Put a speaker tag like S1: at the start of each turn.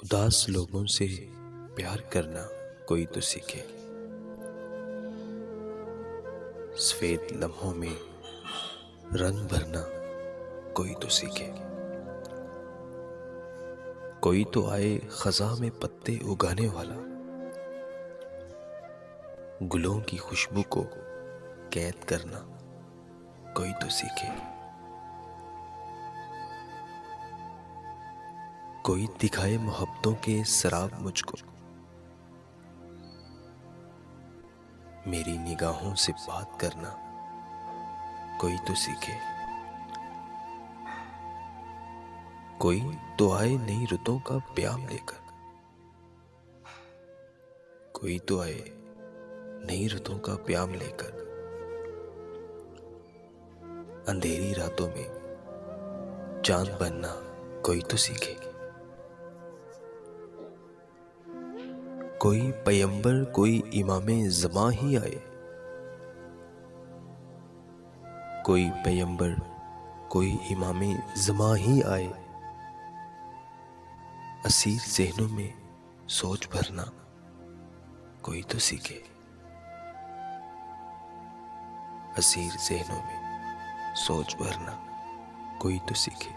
S1: उदास लोगों से प्यार करना कोई तो सीखे। सफेद लम्हों में रंग भरना कोई तो सीखे। कोई तो आए खज़ां में पत्ते उगाने वाला, गुलों की खुशबू को कैद करना कोई तो सीखे। कोई दिखाए मोहब्बतों के शराब मुझको, मेरी निगाहों से बात करना कोई तो सीखे। कोई तो आए नई रुतों का प्याम लेकर, कोई तो आए नई रुतों का प्याम लेकर, अंधेरी रातों में चांद बनना कोई तो सीखे। कोई पैगंबर कोई इमामे ज़मां ही आए, कोई पैगंबर कोई इमामे ज़मां ही आए, असीर ज़हनों में सोच भरना कोई तो सीखे। असीर ज़हनों में सोच भरना कोई तो सीखे।